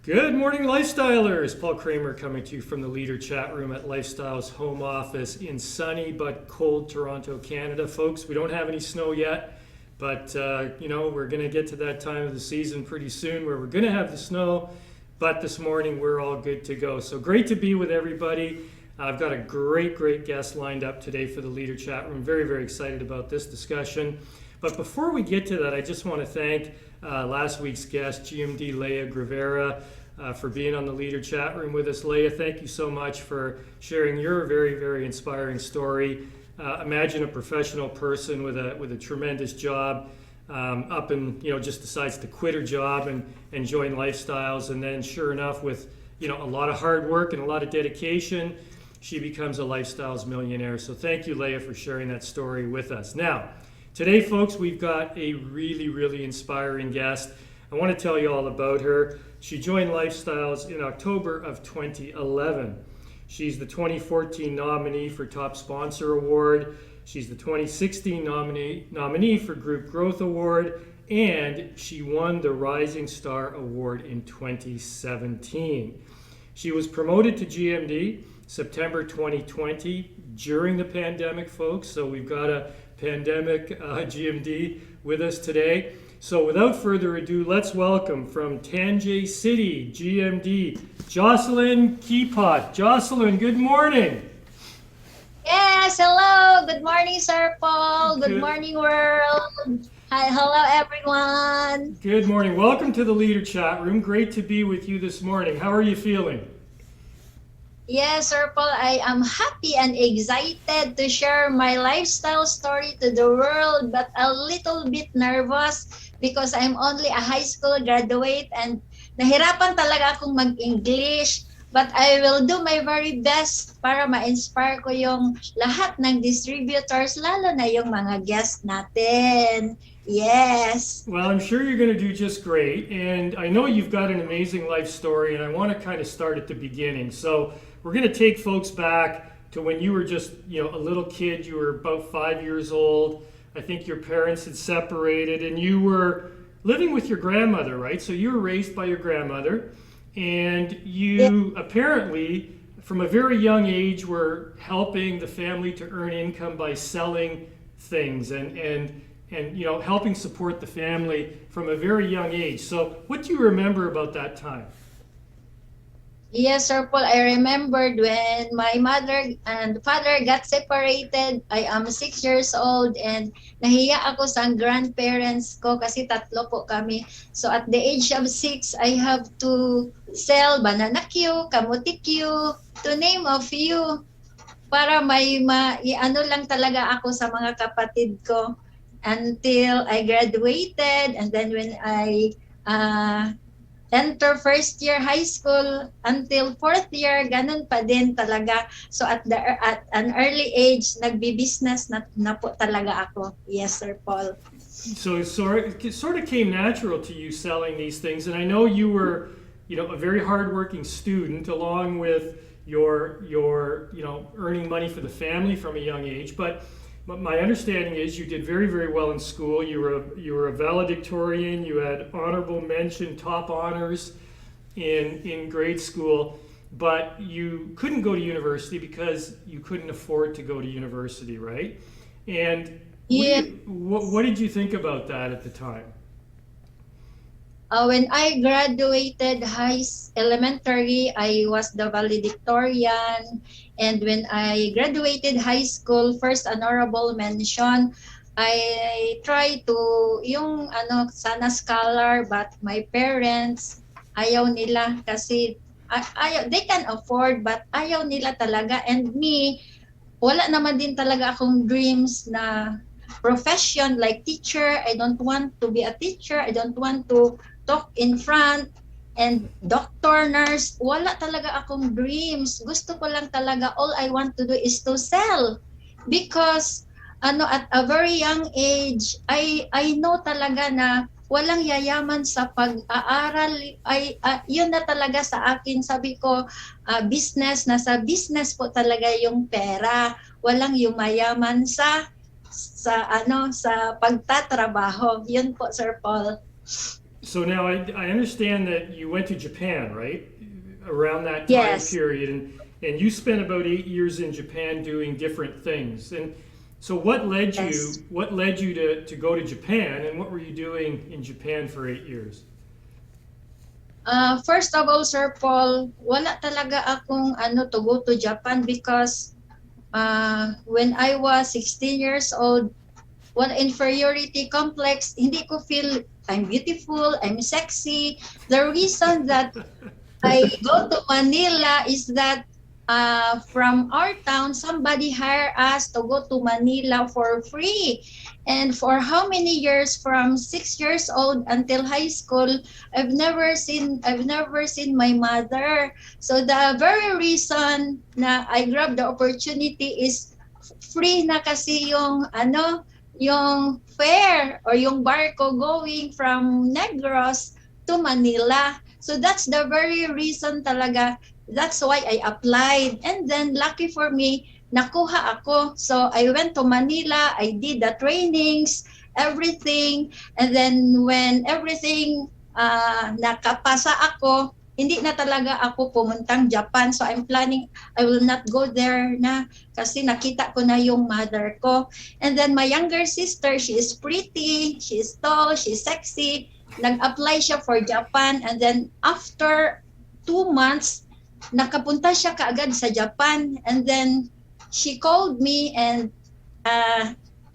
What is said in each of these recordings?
Good morning, Lifestylers. Paul Kramer coming to you from the Leader Chat Room at Lifestyle's home office in sunny but cold Toronto, Canada. Folks, we don't have any snow yet, but we're going to get to that time of the season pretty soon where we're going to have the snow. But this morning we're all good to go. So great to be with everybody. I've got a great guest lined up today for the Leader Chat Room. Very, very excited about this discussion. But before we get to that, I just want to thank last week's guest, GMD Leah Grivera, for being on the Leader Chat Room with us. Leah, thank you so much for sharing your very inspiring story. Imagine a professional person with a tremendous job up and just decides to quit her job and join Lifestyles, and then sure enough, with a lot of hard work and a lot of dedication, she becomes a Lifestyles millionaire. So thank you, Leah, for sharing that story with us. Now, today, folks, we've got a really inspiring guest. I want to tell you all about her. She joined Lifestyles in October of 2011. She's the 2014 nominee for Top Sponsor Award. She's the 2016 nominee for Group Growth Award, and she won the Rising Star Award in 2017. She was promoted to GMD September 2020 during the pandemic, folks. So we've got a pandemic GMD with us today. So without further ado, let's welcome from Tangay City, GMD, Jocelyn Quipot. Jocelyn, good morning. Yes, hello. Good morning, Sir Paul. Good morning, world. Hi, hello, everyone. Good morning. Welcome to the Leader Chat Room. Great to be with you this morning. How are you feeling? Yes, Sir Paul, I am happy and excited to share my lifestyle story to the world, but a little bit nervous because I'm only a high school graduate and nahirapan talaga akong mag-English. But I will do my very best para ma-inspire ko yung lahat ng distributors, lalo na yung mga guests natin. Yes. Well, I'm sure you're going to do just great. And I know you've got an amazing life story, and I want to kind of start at the beginning. So we're going to take folks back to when you were just, a little kid. You were about 5 years old. I think your parents had separated, and you were living with your grandmother, right? So you were raised by your grandmother, and you apparently, from a very young age, were helping the family to earn income by selling things and helping support the family from a very young age. So what do you remember about that time? Yes, Sir Paul, I remembered when my mother and father got separated. I am 6 years old and nahiya ako sa grandparents ko kasi tatlo po kami. So at the age of 6, I have to sell banana Q, kamuti Q, to name a few, para ano lang talaga ako sa mga kapatid ko until I graduated, and then when I enter first year high school until fourth year, ganun pa din talaga. So at an early age, nagbi-business na po talaga ako. Yes, Sir Paul. So it sort of came natural to you selling these things, and I know you were, a very hardworking student, along with your earning money for the family from a young age. But my understanding is you did very well in school. You were a valedictorian. You had honorable mention, top honors in grade school, but you couldn't go to university because you couldn't afford to go to university, right? And what did you think about that at the time? When I graduated elementary, I was the valedictorian. And when I graduated high school, first honorable mention, I tried to, sana scholar, but my parents, ayaw nila kasi, they can afford, but ayaw nila talaga. And me, wala naman din talaga akong dreams na profession like teacher. I don't want to be a teacher. I don't want to talk in front, and doctor, nurse, wala talaga akong dreams. Gusto ko lang talaga, all I want to do is to sell. Because at a very young age, I know talaga na walang yayaman sa pag-aaral. Yun na talaga sa akin. Sabi ko, business, nasa business po talaga yung pera. Walang yumayaman sa pagtatrabaho. Yun po, Sir Paul. So now I understand that you went to Japan, right? Around that time Yes. period, and you spent about 8 years in Japan doing different things. And so what led Yes. you to go to Japan, and what were you doing in Japan for 8 years? First of all, Sir Paul, wala talaga akong to go to Japan because when I was 16 years old, one inferiority complex, hindi ko feel I'm beautiful, I'm sexy. The reason that I go to Manila is that from our town, somebody hired us to go to Manila for free. And for how many years, from 6 years old until high school, I've never seen my mother. So the very reason na I grabbed the opportunity is free na kasi yung fare or yung barko going from Negros to Manila. So that's the very reason talaga. That's why I applied. And then lucky for me, nakuha ako. So I went to Manila, I did the trainings, everything. And then when everything nakapasa ako, hindi na talaga ako pumuntang Japan. So I'm planning, I will not go there na kasi nakita ko na yung mother ko. And then my younger sister, she is pretty, she is tall, she's sexy. Nag-apply siya for Japan, and then after 2 months, nakapunta siya kaagad sa Japan. And then she called me and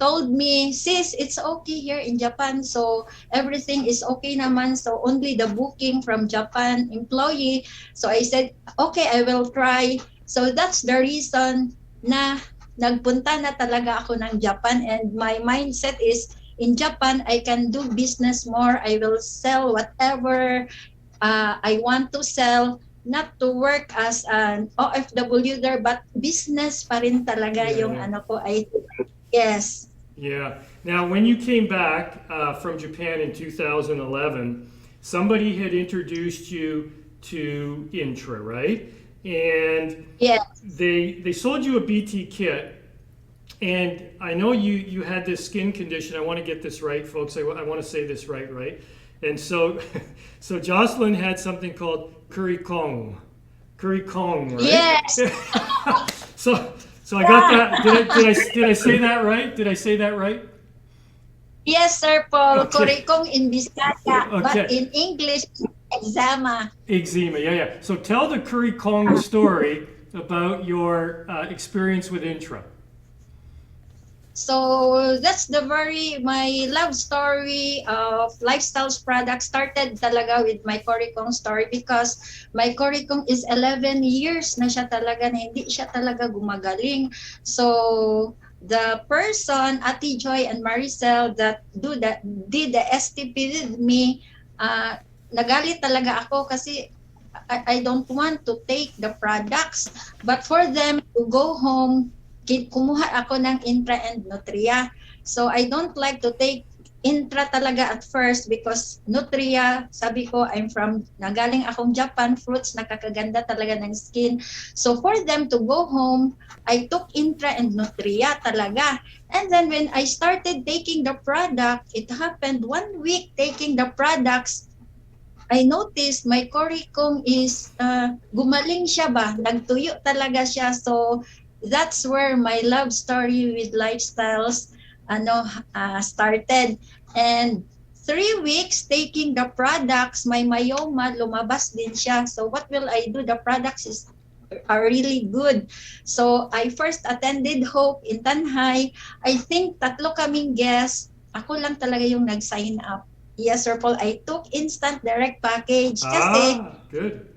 told me, sis, it's okay here in Japan. So everything is okay naman. So only the booking from Japan employee. So I said, okay, I will try. So that's the reason na nagpunta na talaga ako ng Japan, and my mindset is in Japan, I can do business more. I will sell whatever I want to sell, not to work as an OFW there, but business pa rin talaga yung Yeah. ko ay, yes. Yeah. Now, when you came back from Japan in 2011, somebody had introduced you to Intra, right? And Yes. they sold you a BT kit. And I know you had this skin condition. I want to get this right, folks. I want to say this right? And so so Jocelyn had something called curry kong, right? Yes. So I got that. Did I say that right? Did I say that right? Yes, Sir Paul. Okay. Kurikong in Bisaya, but Okay. in English, eczema. Eczema. Yeah. So tell the curry kong story about your experience with Intra. So that's my love story of lifestyles product started talaga with my Korikong story, because my Korikong is 11 years na siya talaga na hindi siya talaga gumagaling. So the person, Ate Joy and Maricel, that did the STP with me, nagalit talaga ako kasi I don't want to take the products, but for them to go home, kumuha ako ng Intra and Nutria. So I don't like to take Intra talaga at first because Nutria, sabi ko, nagaling akong Japan, fruits, nakakaganda talaga ng skin. So for them to go home, I took Intra and Nutria talaga. And then when I started taking the product, it happened 1 week taking the products, I noticed my Korikong is gumaling siya ba, nagtuyo talaga siya. So that's where my love story with lifestyles started. And 3 weeks taking the products, my myoma lumabas din siya. So what will I do? The products are really good. So I first attended Hope in Tanhay. I think 3 kaming guests. Ako lang talaga yung nag-sign up. Yes, Sir Paul, I took instant direct package kasi Good.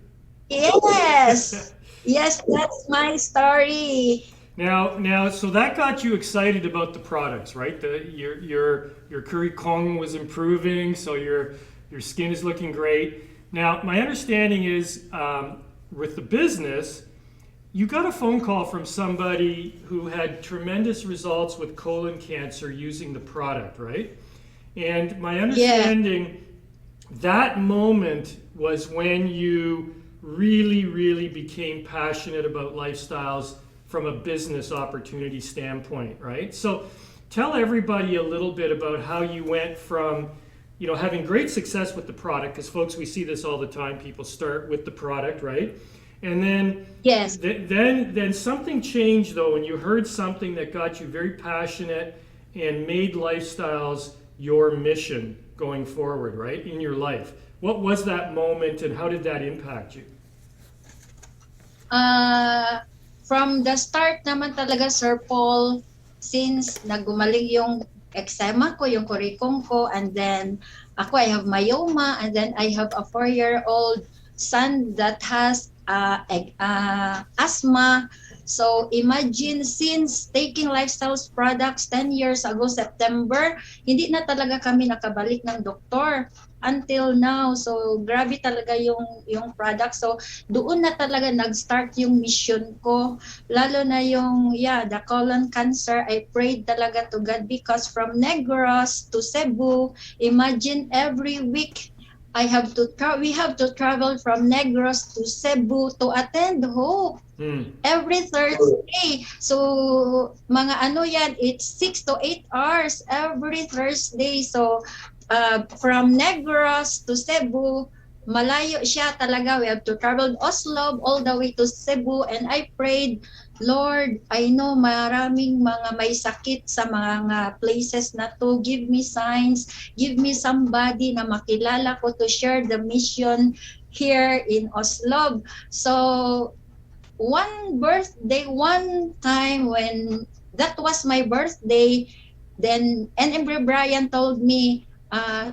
yes. Yes, that's my story. Now, so that got you excited about the products, right? Your curry kong was improving, so your skin is looking great. Now, my understanding is with the business, you got a phone call from somebody who had tremendous results with colon cancer using the product, right? And my understanding, that moment was when you really, really became passionate about lifestyles from a business opportunity standpoint, right? So tell everybody a little bit about how you went from, having great success with the product, because folks, we see this all the time. People start with the product, right? And then Yes. then something changed though, and you heard something that got you very passionate and made Lifestyles your mission going forward, right, in your life. What was that moment, and how did that impact you? From the start naman talaga, Sir Paul, since nagumaling yung eczema ko, yung kurikong ko, and then I have myoma, and then I have a 4-year-old son that has asthma. So imagine, since taking Lifestyles products 10 years ago, September, hindi na talaga kami nakabalik ng doktor until now. So grabe talaga yung product. So doon na talaga nag-start yung mission ko. Lalo na yung the colon cancer. I prayed talaga to God, because from Negros to Cebu, imagine every week we have to travel from Negros to Cebu to attend Hope. Every Thursday. So mga it's 6 to 8 hours every Thursday. So from Negros to Cebu, malayo siya talaga. We have to travel Oslo all the way to Cebu, and I prayed, Lord, I know maraming mga may sakit sa mga places na to. Give me signs, give me somebody na makilala ko to share the mission here in Oslo. So one time when that was my birthday, then Embry Brian told me,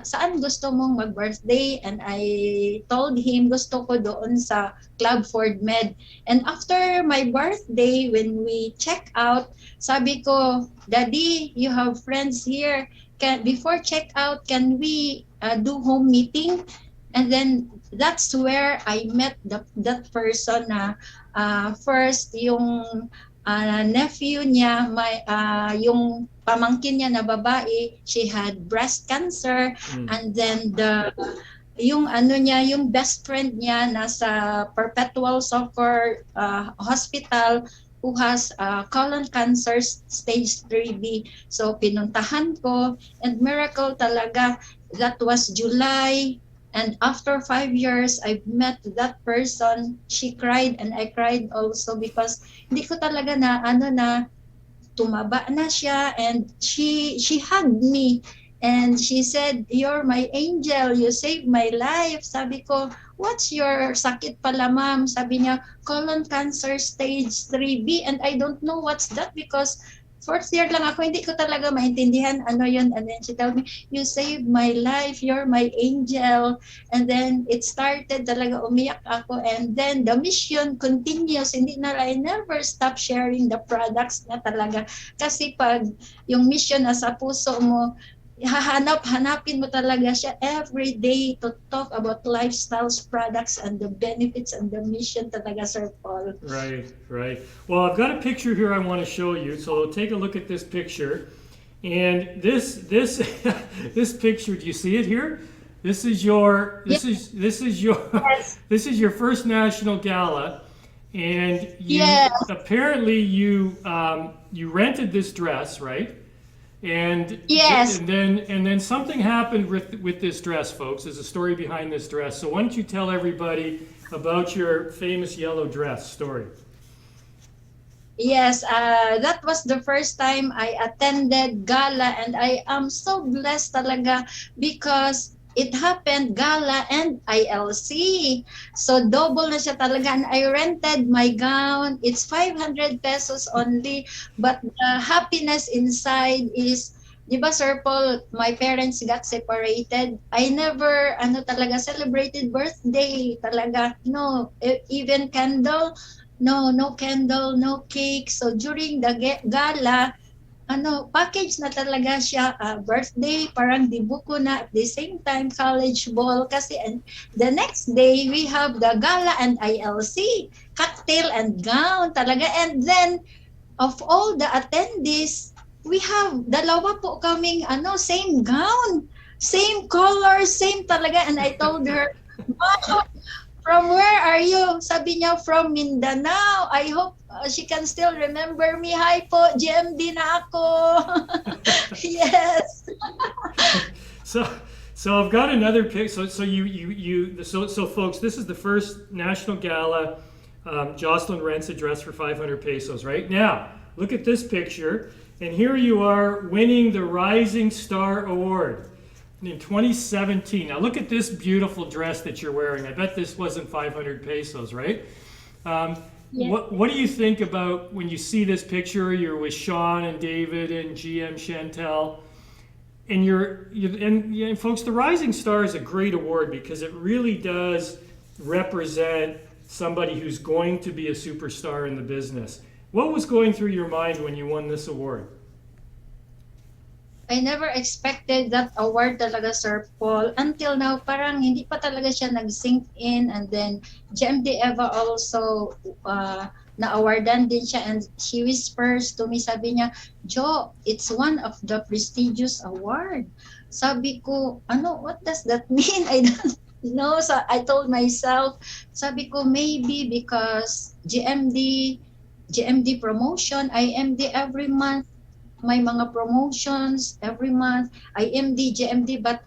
saan gusto mong mag-birthday? And I told him gusto ko doon sa Club Ford Med. And after my birthday, when we check out, sabi ko, Daddy, you have friends here. Before check out, can we do home meeting? And then that's where I met that person na first yung nephew niya, yung pamangkin niya na babae, she had breast cancer, and then yung best friend niya nasa Perpetual Soccer Hospital, who has colon cancer stage 3B. So pinuntahan ko, and miracle talaga, that was July. And after 5 years, I've met that person. She cried and I cried also, because hindi ko talaga na tumaba na siya, and she hugged me and she said, "You're my angel, you saved my life." Sabi ko, "What's your sakit pala, ma'am?" Sabi niya, "Colon cancer stage 3B." And I don't know what's that, because first year lang ako, hindi ko talaga maintindihan ano yun. And then she told me, "You saved my life, you're my angel." And then it started talaga, umiyak ako. And then the mission continues. I never stop sharing the products na talaga. Kasi pag yung mission nasa puso mo, hanapin mo talaga siya every day to talk about Lifestyles products and the benefits and the mission talaga, Sir Paul. Right. Well, I've got a picture here I want to show you. So take a look at this picture. And this this picture, do you see it here? This is your this is your first national gala, and apparently you rented this dress, right? And yes, and then something happened with this dress, folks. There's a story behind this dress. So why don't you tell everybody about your famous yellow dress story? Yes, that was the first time I attended gala, and I am so blessed talaga, because it happened gala and ILC. So double na siya talaga, and I rented my gown. It's 500 pesos only, but the happiness inside is, di ba, Sir Paul, my parents got separated. I never talaga celebrated birthday talaga. No, even candle, no candle, no cake. So during the gala, package na talaga siya, birthday, parang dibuko na, at the same time college ball, kasi and the next day we have the gala and ILC, cocktail and gown talaga. And then of all the attendees, we have dalawa po kaming same gown, same color, same talaga. And I told her, "Wow, from where are you?" Sabi niya, "From Mindanao." I hope she can still remember me. "Hi po, GMD na ako." Yes. So I've got another pic. So folks, this is the first national gala. Jocelyn rents a dress for 500 pesos. Right now, look at this picture, and here you are winning the Rising Star Award in 2017. Now look at this beautiful dress that you're wearing. I bet this wasn't 500 pesos, right? Yeah. What do you think about when you see this picture? You're with Sean and David and GM Chantel. And folks, the Rising Star is a great award because it really does represent somebody who's going to be a superstar in the business. What was going through your mind when you won this award? I never expected that award talaga, Sir Paul. Until now, parang hindi pa talaga siya nag-sink in. And then, GMD Eva also na-awardan din siya. And she whispers to me, sabi niya, Jo, it's one of the prestigious award. Sabi ko, what does that mean? I don't know. So I told myself, sabi ko, maybe because GMD promotion, IMD every month, may mga promotions every month, IMD, GMD, but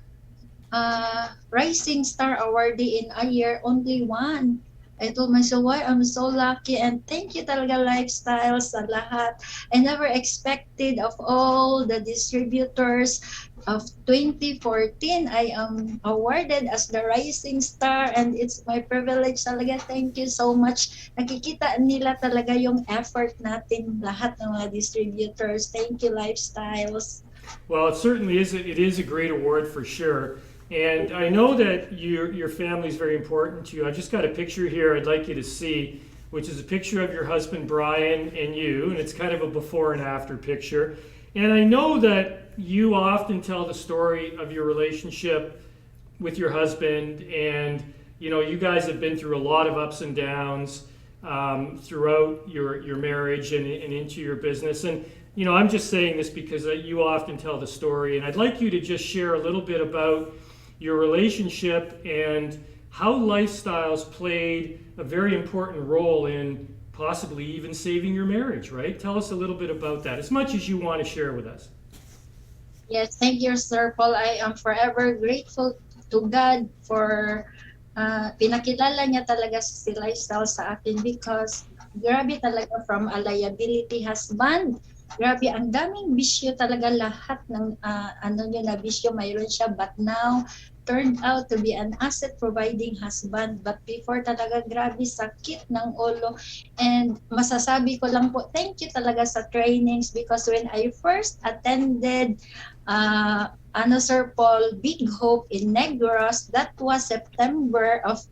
Rising Star awardee in a year, only one. I told myself, why I'm so lucky, and thank you talaga Lifestyles sa lahat. I never expected of all the distributors of 2014, I am awarded as the Rising Star, and it's my privilege talaga. Thank you so much. Nakikita nila talaga yung effort natin, lahat ng mga distributors. Thank you, Lifestyles. Well, it certainly is. It is a great award for sure. And I know that your family is very important to you. I just got a picture here I'd like you to see, which is a picture of your husband Brian and you, and it's kind of a before and after picture. And I know that you often tell the story of your relationship with your husband, and you guys have been through a lot of ups and downs throughout your marriage and into your business. And I'm just saying this because you often tell the story, and I'd like you to just share a little bit about your relationship and how Lifestyles played a very important role in possibly even saving your marriage, right? Tell us a little bit about that, as much as you want to share with us. Yes, thank you, Sir Paul. I am forever grateful to God for pinakilala niya talaga si Lifestyle sa akin, because grabe talaga, from a liability husband, grabe, ang daming bisyo talaga, lahat ng na bisyo mayroon siya, but now turned out to be an asset providing husband. But before talaga, grabe, sakit ng ulo. And masasabi ko lang po, thank you talaga sa trainings, because when I first attended Sir Paul, Big Hope in Negros, that was September of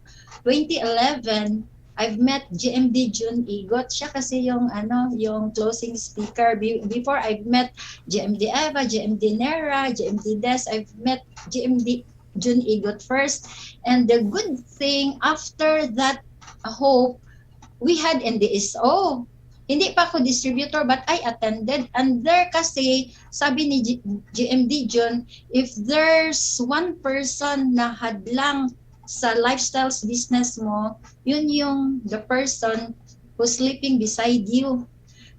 2011. I've met GMD June Igot. Siya kasi yung closing speaker. Before, I've met GMD Eva, GMD Nera, GMD Des. I've met GMD June Igot first. And the good thing, after that Hope, we had NDSO. Hindi pa ako distributor, but I attended. And there kasi, sabi ni GMD June, if there's one person na hadlang sa Lifestyles business mo, yun yung the person who's sleeping beside you.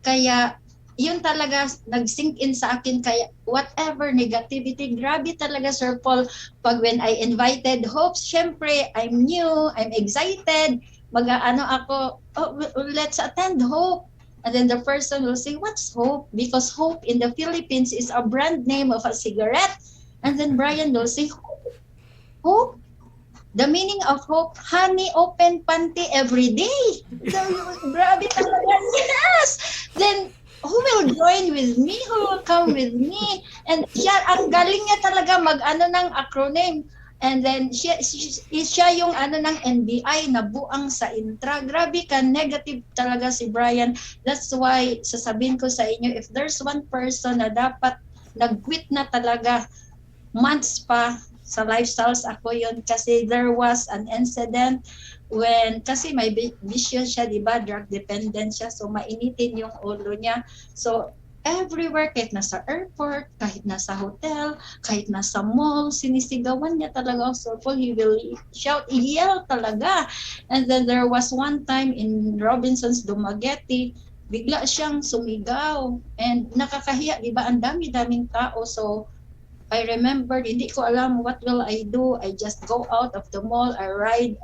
Kaya yun talaga nag-sink in sa akin. Kaya whatever negativity, grabe talaga, Sir Paul, pag when I invited Hope, syempre I'm new, I'm excited, ako, let's attend Hope. And then the person will say, what's Hope? Because Hope in the Philippines is a brand name of a cigarette. And then Brian will say, Hope? The meaning of Hope, honey, open panty every day. So, grabe talaga, yes! Then, who will join with me? Who will come with me? And ang galing niya talaga ng acronym. And then, siya yung ng NBI na buang sa intra. Grabe ka, negative talaga si Brian. That's why, sasabihin ko sa inyo, if there's one person na dapat nag-quit na talaga, months pa, sa Lifestyles, ako yun, kasi there was an incident when, kasi may bisyo siya, diba, drug dependent siya, so mainitin yung ulo niya. So everywhere, kahit nasa airport, kahit nasa hotel, kahit nasa mall, sinisigawan niya talaga. So he will shout, yell talaga. And then there was one time in Robinson's Dumaguete, bigla siyang sumigaw, and nakakahiya, diba, ang dami-daming tao. So I remember, hindi ko alam what will I do. I just go out of the mall, I ride,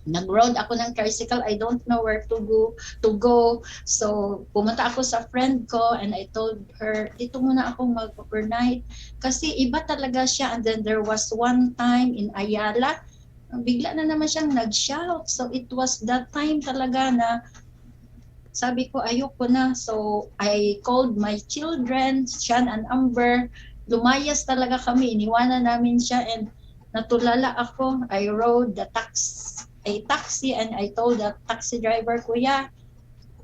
nag-road ako ng tricycle. I don't know where to go. So, pumunta ako sa friend ko and I told her, dito muna ako mag-overnight. Kasi iba talaga siya. And then there was one time in Ayala, bigla na naman siyang nag-shout. So, it was that time talaga na sabi ko, ayoko na. So, I called my children, Sean and Amber. Lumayas talaga kami. Iniwanan namin siya and natulala ako. I rode a taxi and I told the taxi driver, Kuya,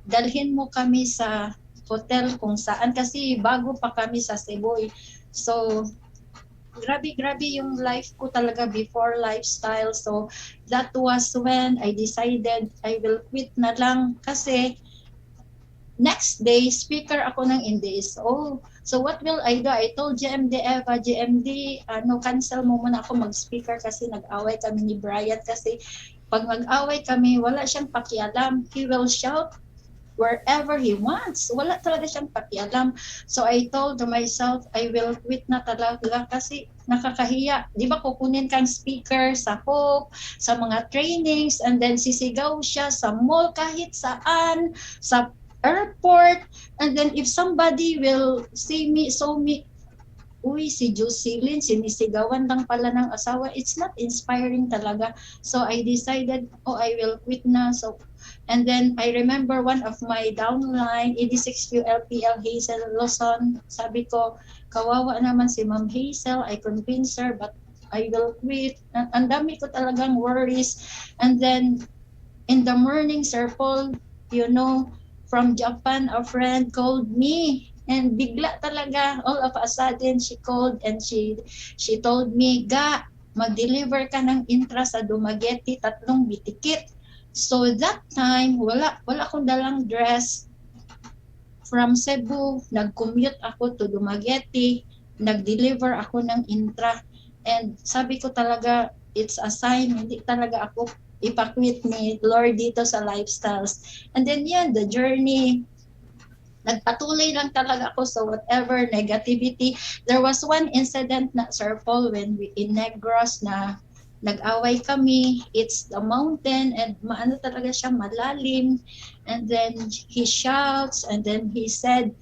dalhin mo kami sa hotel kung saan. Kasi bago pa kami sa Cebu. So, grabe yung life ko talaga before lifestyle. So, that was when I decided I will quit na lang kasi next day, speaker ako ng NDSO. So what will I do? I told GMD, GMD, cancel mo muna ako mag-speaker kasi nag-away kami ni Brian kasi pag mag-away kami, wala siyang pakialam. He will shout wherever he wants. Wala talaga siyang pakialam. So I told to myself, I will quit na talaga kasi nakakahiya. Di ba kukunin kang speaker sa Hope, sa mga trainings, and then sisigaw siya sa mall kahit saan, sa airport, and then if somebody will saw me, uy, si Jocelyn, sinisigawan lang pala ng asawa, it's not inspiring talaga. So I decided, I will quit na. So, and then I remember one of my downline, 86 ULPL Hazel Lawson, sabi ko, kawawa naman si Ma'am Hazel, I convinced her, but I will quit. Ang dami ko talagang worries. And then, in the morning, Sir Paul, from Japan, a friend called me. And bigla talaga, all of a sudden, she called and she told me, Ga, mag-deliver ka ng intra sa Dumaguete, 3 bitikit. So that time, wala akong dalang dress. From Cebu, nag-commute ako to Dumaguete, nag-deliver ako ng intra. And sabi ko talaga, it's a sign, hindi talaga ako ipakwit ni Lord dito sa lifestyles. And then the journey, nagpatuloy lang talaga ako sa whatever negativity. There was one incident na, Sir Paul, when we in Negros na nag-away kami. It's the mountain and maano talaga siya, malalim. And then he shouts and then he said,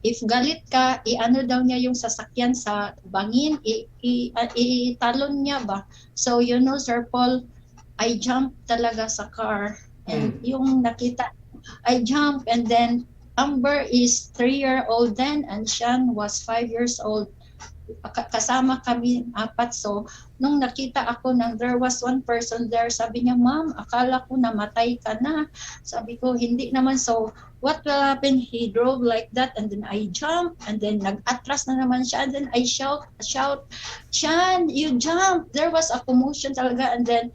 if galit ka, i-ano daw niya yung sasakyan sa bangin, italon niya ba? So, Sir Paul, I jumped talaga sa car and yung nakita, I jumped and then Amber is 3-year-old then and Sean was 5 years old. Kasama kami 4. So, nung nakita ako there was one person there, sabi niya, Ma'am, akala ko namatay ka na. Sabi ko, hindi naman. So, what will happen? He drove like that and then I jumped and then nag-atras na naman siya and then I shout, Sean, you jumped. There was a commotion talaga and then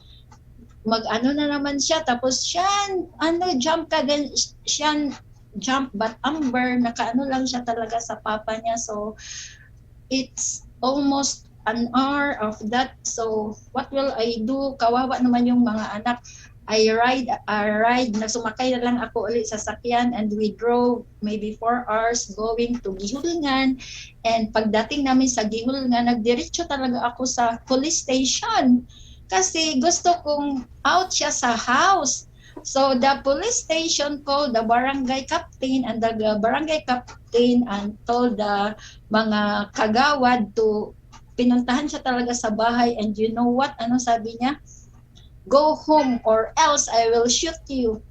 mag-ano na naman siya. Tapos, Sean, jump ka din. Sean, jump. But Amber, nakaano lang siya talaga sa papa niya. So, it's almost an hour of that. So, what will I do? Kawawa naman yung mga anak. I ride, nagsumakay na lang ako ulit sa sakyan and we drove maybe 4 hours going to Gihulngan. And pagdating namin sa Gihulngan, nagdiretso talaga ako sa police station. Kasi gusto kong out siya sa house. So the police station called the barangay captain and the barangay captain and told the mga kagawad to pinuntahan siya talaga sa bahay and you know what? Ano sabi niya? Go home or else I will shoot you.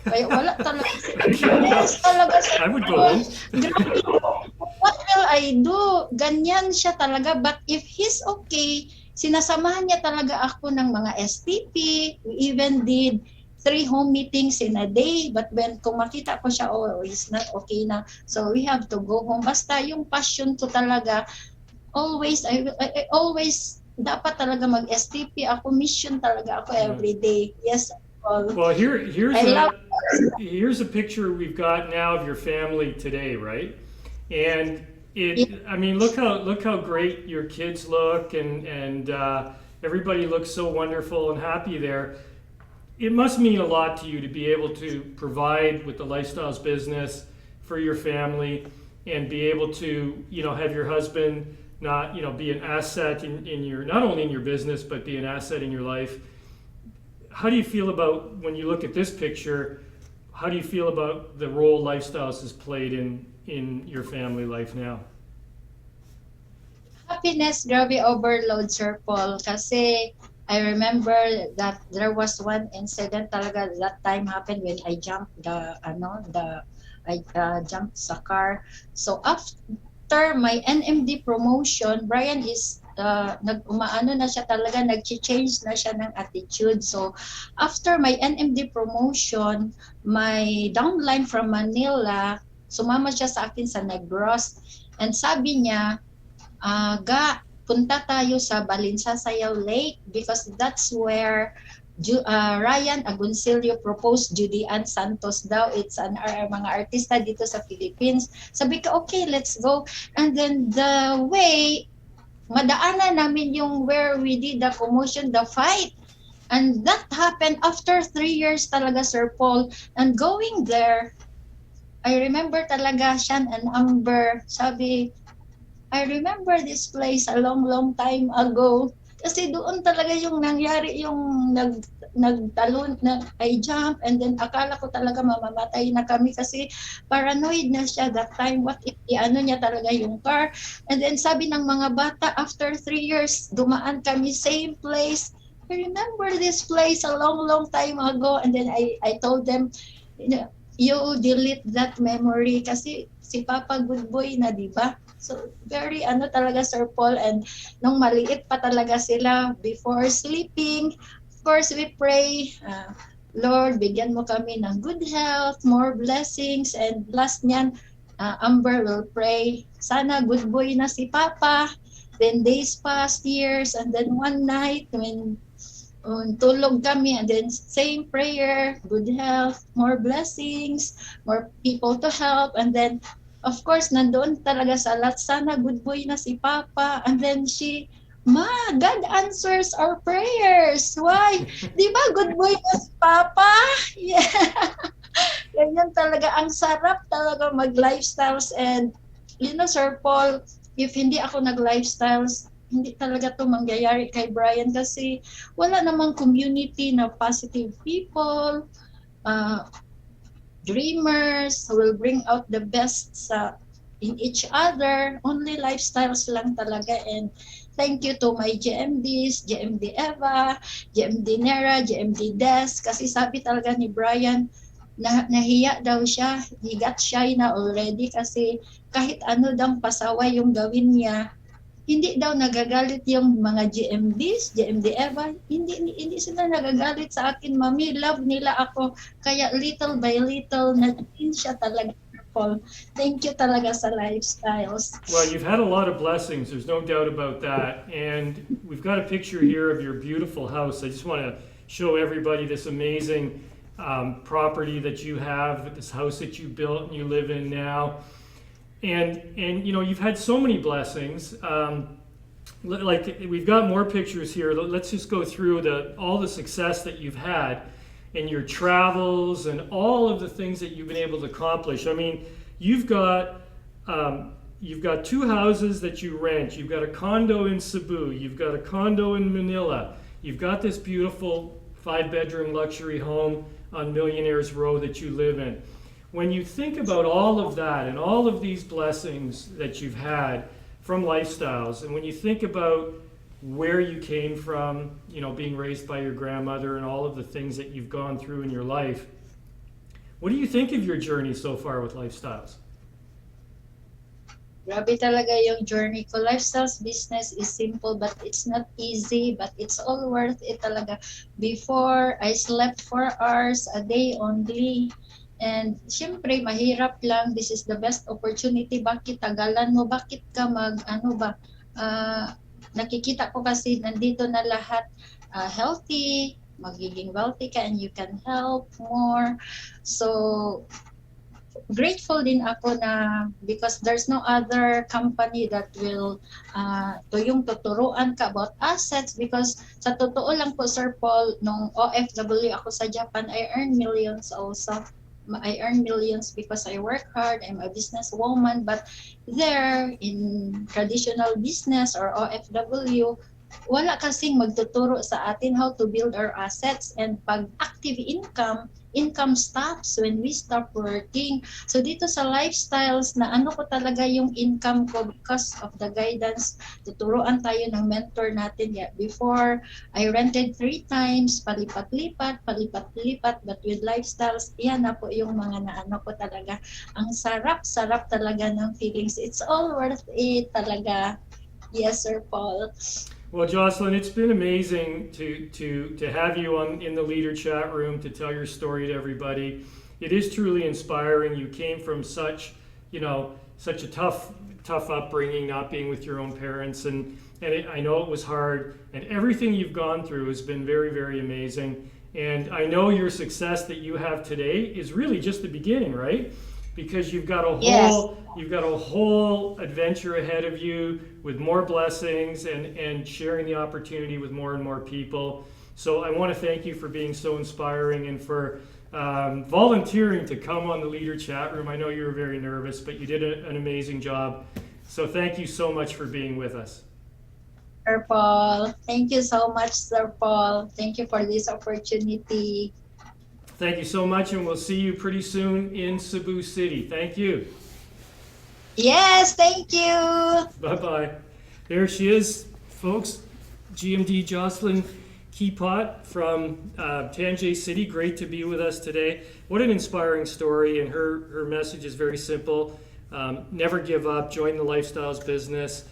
Kaya wala talaga. Yes, talaga sa I would go home. Grabe. What will I do? Ganyan siya talaga. But if he's okay, sinasamahan niya talaga ako ng mga STP. We even did 3 home meetings in a day. But when kung makita ko siya, he's not okay na. So we have to go home. Basta yung passion ko talaga, always, I always, dapat talaga mag-STP ako. Mission talaga ako every day. Yes, Paul. Well, here's a picture we've got now of your family today, right? And I mean, look how great your kids look, and everybody looks so wonderful and happy there. It must mean a lot to you to be able to provide with the Lifestyles business for your family. and be able to, have your husband not, be an asset in your, not only in your business, but be an asset in your life. How do you feel about, when you look at this picture, how do you feel about the role Lifestyles has played in your family life now? Happiness, grabe overload, Sir Paul. Kasi I remember that there was one incident talaga that time happened when I jumped I jumped sa car. So after my NMD promotion, Brian is umaano na siya talaga, nag-change na siya ng attitude. So after my NMD promotion, my downline from Manila, sumama siya sa akin sa Negros. And sabi niya, punta tayo sa Balinsasayaw Lake because that's where Ryan Agoncillo proposed Judy Ann Santos daw. It's mga artista dito sa Philippines. Sabi ko, okay, let's go. And then the way, madaanan namin yung where we did the commotion, the fight. And that happened after 3 years talaga, Sir Paul. And going there, I remember talaga Sean and Amber, sabi, I remember this place a long time ago. Kasi doon talaga yung nangyari, yung nagtalon, I jump, and then akala ko talaga mamamatay na kami kasi paranoid na siya that time. What if ano niya talaga yung car? And then sabi ng mga bata, after 3 years, dumaan kami same place. I remember this place a long time ago. And then I told them, you delete that memory kasi si Papa Good Boy na, di ba? So, very talaga, Sir Paul. And nung maliit pa talaga sila, before sleeping, of course, we pray, Lord, bigyan mo kami ng good health, more blessings. And last niyan, Amber will pray, sana good boy na si Papa. Then days passed, years, and then one night, when tulog kami, and then same prayer, good health, more blessings, more people to help. And then of course, nandoon talaga sa lahat, sana good boy na si Papa. And then God answers our prayers. Why? Di ba good boy na si Papa? Yeah. Ganyan talaga. Ang sarap talaga mag-lifestyles. And, Sir Paul, if hindi ako nag-lifestyles, hindi talaga to mangyayari kay Brian kasi wala namang community na positive people, dreamers who will bring out the best in each other. Only lifestyles lang talaga. And thank you to my GMDs, GMD Eva, GMD Nera, GMD Des, kasi sabi talaga ni Brian, nahiya daw siya, he got shy na already kasi kahit ano daw pasaway yung gawin niya, hindi daw nagagalit yung mga GMDs, GMD Eva, hindi sila nagagalit sa akin, Mami, love nila ako. Kaya little by little, na-change siya talaga, Paul. Thank you talaga sa lifestyles. Well, you've had a lot of blessings, there's no doubt about that. And we've got a picture here of your beautiful house. I just want to show everybody this amazing property that you have, this house that you built and you live in now. And you've had so many blessings. Like we've got more pictures here. Let's just go through all the success that you've had in your travels and all of the things that you've been able to accomplish. I mean, you've got 2 houses that you rent. You've got a condo in Cebu. You've got a condo in Manila. You've got this beautiful 5-bedroom luxury home on Millionaires Row that you live in. When you think about all of that and all of these blessings that you've had from Lifestyles, and when you think about where you came from, being raised by your grandmother and all of the things that you've gone through in your life, what do you think of your journey so far with Lifestyles? Grabe talaga yung journey ko. Lifestyles business is simple but it's not easy, but it's all worth it talaga. Before, I slept 4 hours a day only. And syempre, mahirap lang. This is the best opportunity. Bakit tagalan mo? Bakit ka nakikita ko kasi nandito na lahat healthy, magiging wealthy ka and you can help more. So, grateful din ako na because there's no other company that will yung tuturuan ka about assets because sa totoo lang po, Sir Paul, nung OFW ako sa Japan, I earn millions also. I earn millions because I work hard. I'm a businesswoman. But there, in traditional business or OFW, wala kasing magtuturo sa atin how to build our assets. And pag active income, income stops when we stop working. So dito sa lifestyles, na ano ko talaga yung income ko because of the guidance. Tuturuan tayo ng mentor natin. Yeah, before, I rented 3 times, palipat-lipat, palipat-lipat, but with lifestyles, yan na po yung mga naano ko talaga. Ang sarap-sarap talaga ng feelings. It's all worth it talaga. Yes, Sir Paul. Well, Jocelyn, it's been amazing to have you in the leader chat room to tell your story to everybody. It is truly inspiring. You came from such a tough upbringing, not being with your own parents, and I know it was hard. And everything you've gone through has been very, very amazing. And I know your success that you have today is really just the beginning, right? Because you've got a whole adventure ahead of you with more blessings and sharing the opportunity with more and more people. So I want to thank you for being so inspiring and for volunteering to come on the leader chat room. I know you were very nervous, but you did an amazing job. So thank you so much for being with us. Sir Paul, thank you so much, Sir Paul. Thank you for this opportunity. Thank you so much, and we'll see you pretty soon in Cebu City. Thank you. Yes, thank you. Bye-bye. There she is, folks. GMD Jocelyn Quipot from Tanjay City. Great to be with us today. What an inspiring story, and her message is very simple. Never give up. Join the lifestyles business.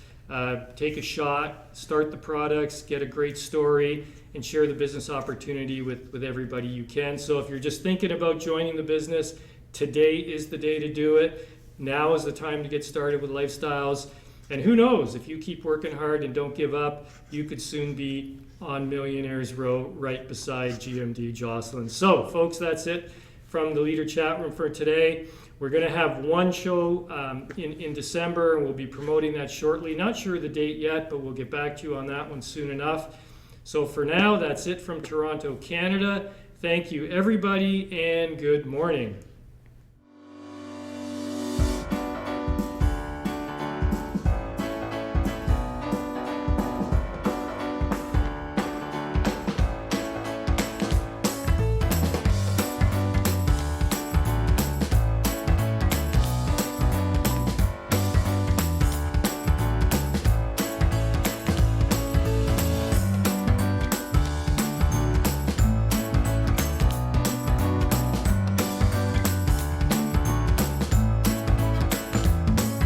Take a shot. Start the products. Get a great story. And share the business opportunity with everybody you can. So if you're just thinking about joining the business, today is the day to do it. Now is the time to get started with lifestyles. And who knows, if you keep working hard and don't give up, you could soon be on Millionaires Row right beside GMD Jocelyn. So folks, that's it from the Leader Chat Room for today. We're going to have one show in December, and we'll be promoting that shortly. Not sure the date yet, but we'll get back to you on that one soon enough. So for now, that's it from Toronto, Canada. Thank you, everybody, and good morning.